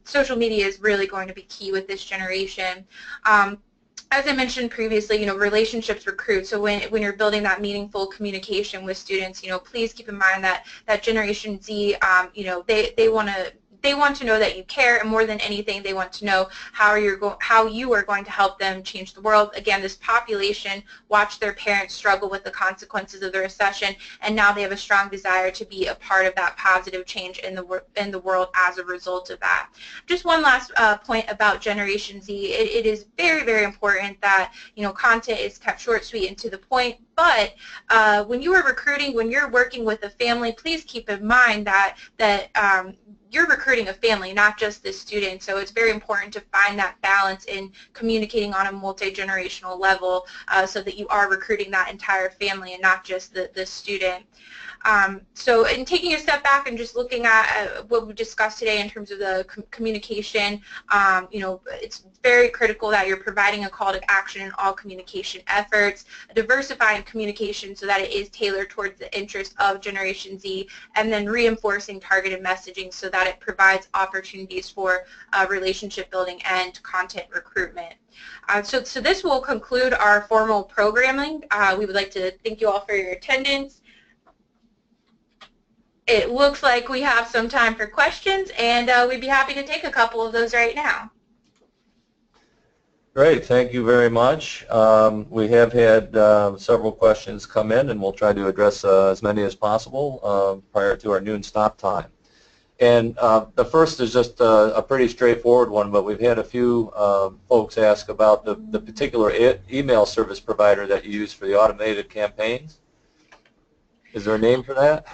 Social media is really going to be key with this generation. As I mentioned previously, relationships recruit. So when you're building that meaningful communication with students, please keep in mind that Generation Z, they want to they want to know that you care, and more than anything, they want to know how you are going to help them change the world. Again, this population watched their parents struggle with the consequences of the recession, and now they have a strong desire to be a part of that positive change in the world as a result of that. Just one last point about Generation Z. It is very, very important that content is kept short, sweet, and to the point. But when you are recruiting, when you're working with a family, please keep in mind that you're recruiting a family, not just the student. So it's very important to find that balance in communicating on a multi-generational level so that you are recruiting that entire family and not just the student. So in taking a step back and just looking at what we discussed today in terms of the communication, it's very critical that you're providing a call to action in all communication efforts, diversifying communication so that it is tailored towards the interests of Generation Z, and then reinforcing targeted messaging so that it provides opportunities for relationship building and content recruitment. So this will conclude our formal programming. We would like to thank you all for your attendance. It looks like we have some time for questions, and we'd be happy to take a couple of those right now. Great, thank you very much. We have had several questions come in, and we'll try to address as many as possible prior to our noon stop time. And the first is just a pretty straightforward one, but we've had a few folks ask about the particular email service provider that you use for the automated campaigns. Is there a name for that?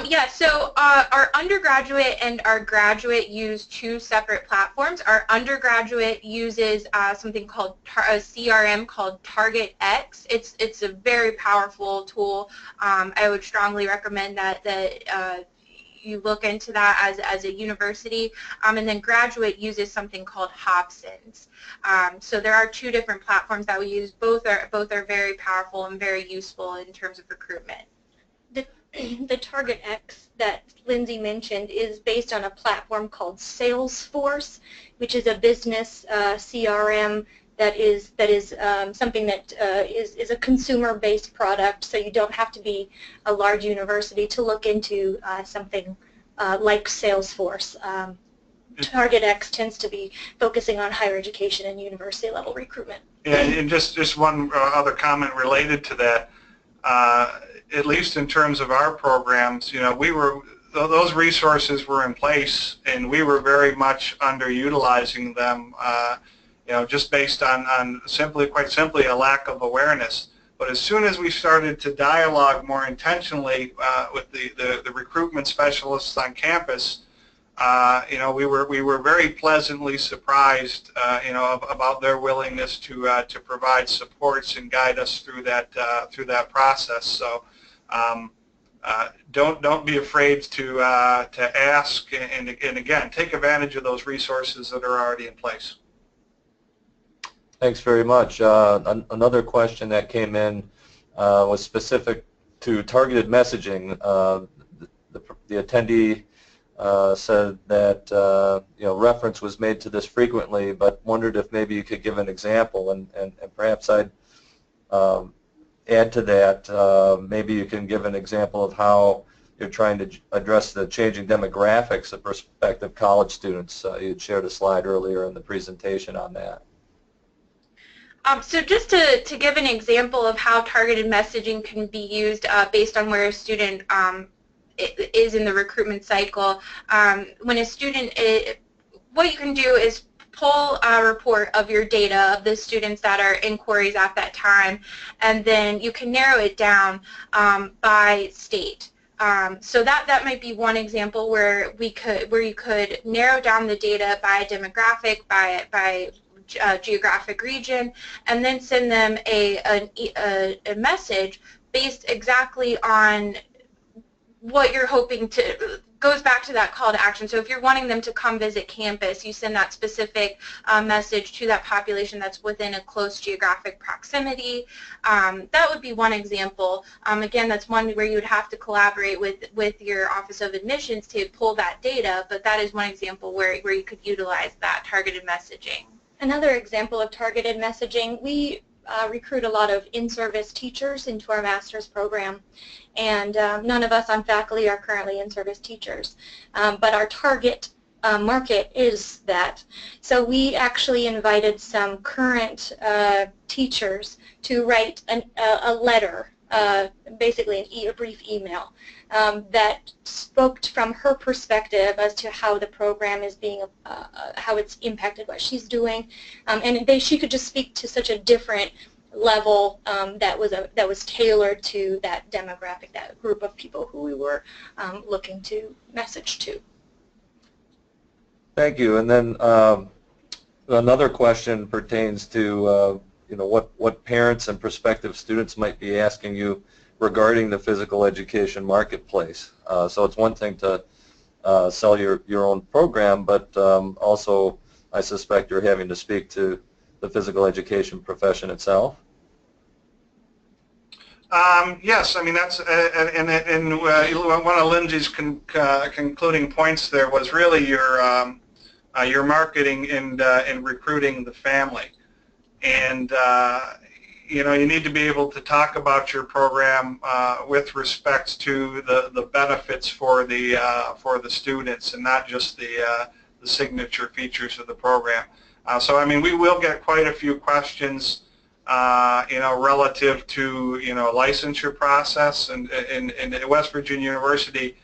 Yeah, so our undergraduate and our graduate use two separate platforms. Our undergraduate uses something called a CRM called TargetX. It's a very powerful tool. I would strongly recommend that you look into that as a university. And then graduate uses something called Hobson's. So there are two different platforms that we use. Both are very powerful and very useful in terms of recruitment. The TargetX that Lindsay mentioned is based on a platform called Salesforce, which is a business CRM that is something that is a consumer-based product, so you don't have to be a large university to look into something like Salesforce. TargetX tends to be focusing on higher education and university-level recruitment. Yeah, and just one other comment related to that. At least in terms of our programs, those resources were in place, and we were very much underutilizing them, just based on quite simply a lack of awareness. But as soon as we started to dialogue more intentionally with the recruitment specialists on campus, we were very pleasantly surprised, about their willingness to provide supports and guide us through that process. So don't be afraid to ask, and again, take advantage of those resources that are already in place. Thanks very much. Another question that came in was specific to targeted messaging. The attendee said that reference was made to this frequently, but wondered if maybe you could give an example, and perhaps I'd add to that. Maybe you can give an example of how you're trying to address the changing demographics of prospective college students. You had shared a slide earlier in the presentation on that. So just to give an example of how targeted messaging can be used based on where a student is in the recruitment cycle. When a student, what you can do is pull a report of your data of the students that are inquiries at that time, and then you can narrow it down by state. So that might be one example where you could narrow down the data by demographic, by geographic region, and then send them a message based exactly on what you're hoping to, goes back to that call to action. So if you're wanting them to come visit campus, you send that specific message to that population that's within a close geographic proximity. That would be one example. Again, that's one where you would have to collaborate with your Office of Admissions to pull that data, but that is one example where you could utilize that targeted messaging. Another example of targeted messaging, we recruit a lot of in-service teachers into our master's program, and none of us on faculty are currently in-service teachers. But our target market is that. So we actually invited some current teachers to write a letter, basically a brief email that spoke from her perspective as to how the program is being, how it's impacted what she's doing, and she could just speak to such a different level that was tailored to that demographic, that group of people who we were looking to message to. Thank you. And then another question pertains to what parents and prospective students might be asking you regarding the physical education marketplace. So it's one thing to sell your own program, but also I suspect you're having to speak to the physical education profession itself. Yes, I mean that's and one of Lindsay's concluding points there was really your marketing and recruiting the family, and you need to be able to talk about your program with respect to the benefits for the students and not just the signature features of the program. So I mean we will get quite a few questions relative to licensure process, and at West Virginia University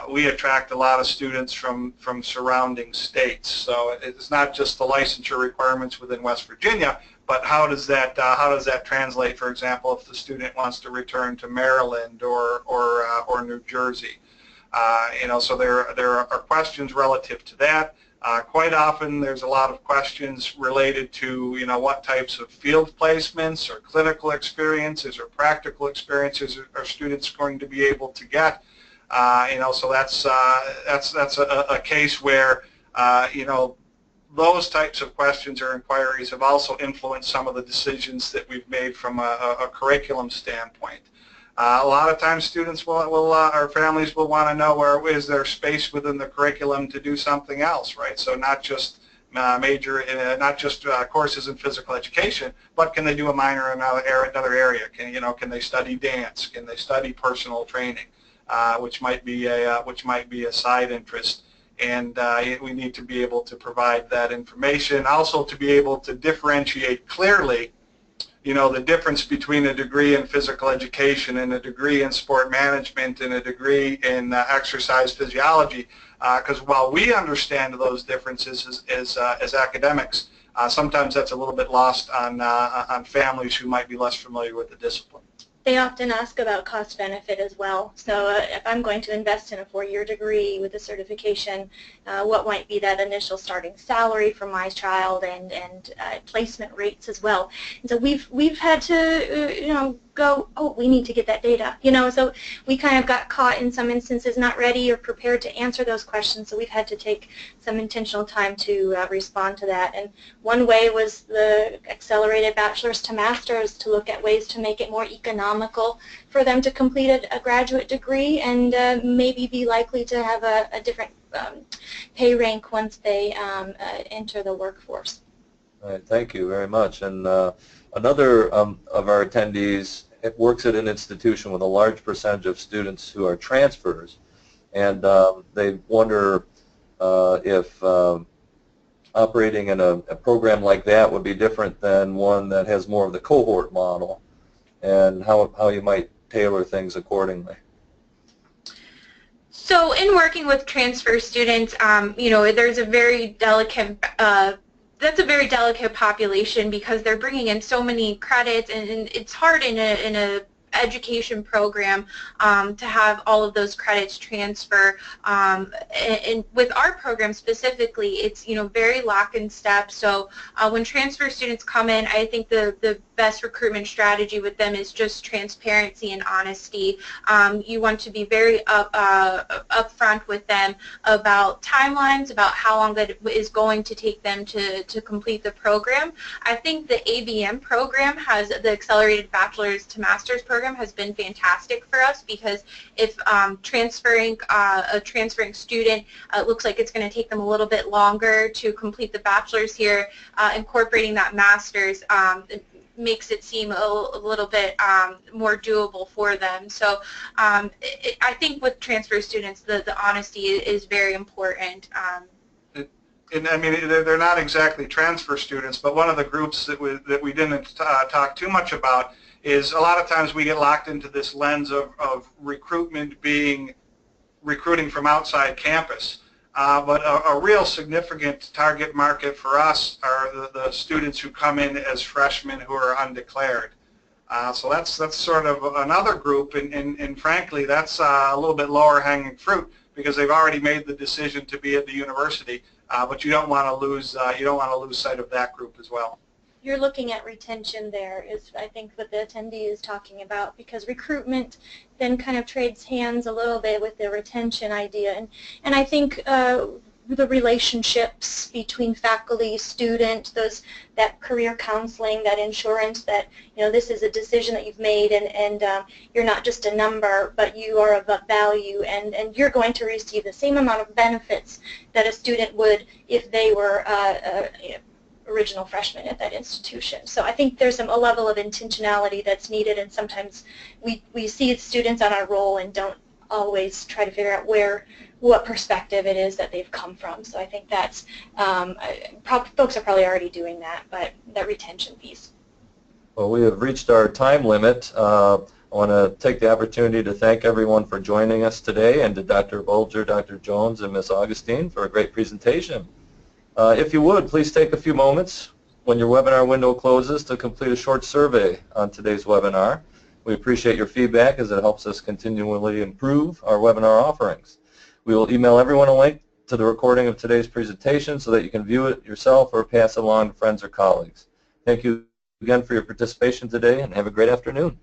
we attract a lot of students from surrounding states. So it's not just the licensure requirements within West Virginia, but how does that translate, for example, if the student wants to return to Maryland or New Jersey? So there are questions relative to that. Quite often there's a lot of questions related to what types of field placements or clinical experiences or practical experiences are students going to be able to get. So that's a case where those types of questions or inquiries have also influenced some of the decisions that we've made from a curriculum standpoint. A lot of times students or families will want to know where is there space within the curriculum to do something else, right? So not just courses in physical education, but can they do a minor in another area? Can they study dance? Can they study personal training, which might be a side interest? And we need to be able to provide that information, also to be able to differentiate clearly the difference between a degree in physical education and a degree in sport management and a degree in exercise physiology, because while we understand those differences as academics, sometimes that's a little bit lost on families who might be less familiar with the discipline. They often ask about cost benefit as well. So if I'm going to invest in a 4-year degree with a certification, what might be that initial starting salary for my child, and placement rates as well. And so we've had to go, oh, we need to get that data. So we kind of got caught in some instances not ready or prepared to answer those questions. So we've had to take some intentional time to respond to that. And one way was the accelerated bachelor's to master's, to look at ways to make it more economical for them to complete a graduate degree and maybe be likely to have a different pay rank once they enter the workforce. All right, thank you very much. And another of our attendees works at an institution with a large percentage of students who are transfers, and they wonder if operating in a program like that would be different than one that has more of the cohort model, and how you might tailor things accordingly. So in working with transfer students, there's a very delicate that's a very delicate population because they're bringing in so many credits, and it's hard in a education program to have all of those credits transfer. And with our program specifically, it's very lock and step. So when transfer students come in, I think the best recruitment strategy with them is just transparency and honesty. You want to be very upfront with them about timelines, about how long that is going to take them to complete the program. I think the ABM program the Accelerated Bachelor's to Master's program has been fantastic for us, because if transferring a transferring student looks like it's going to take them a little bit longer to complete the bachelor's here, incorporating that master's makes it seem a little bit more doable for them. So I think with transfer students, the honesty is very important. and I mean, they're not exactly transfer students, but one of the groups that we didn't talk too much about is a lot of times we get locked into this lens of recruitment being recruiting from outside campus. But a real significant target market for us are the students who come in as freshmen who are undeclared. So that's sort of another group, and frankly, that's a little bit lower hanging fruit because they've already made the decision to be at the university. But you don't want to lose sight of that group as well. You're looking at retention there is, I think, what the attendee is talking about, because recruitment then kind of trades hands a little bit with the retention idea. And I think the relationships between faculty, student, that career counseling, that insurance, that, you know, this is a decision that you've made, and you're not just a number, but you are of value, and you're going to receive the same amount of benefits that a student would if they were original freshmen at that institution. So I think there's a level of intentionality that's needed, and sometimes we see students on our roll and don't always try to figure out what perspective it is that they've come from. So I think that's, folks are probably already doing that, but that retention piece. Well, we have reached our time limit. I want to take the opportunity to thank everyone for joining us today, and to Dr. Bolger, Dr. Jones, and Ms. Augustine for a great presentation. If you would, please take a few moments when your webinar window closes to complete a short survey on today's webinar. We appreciate your feedback as it helps us continually improve our webinar offerings. We will email everyone a link to the recording of today's presentation so that you can view it yourself or pass it along to friends or colleagues. Thank you again for your participation today, and have a great afternoon.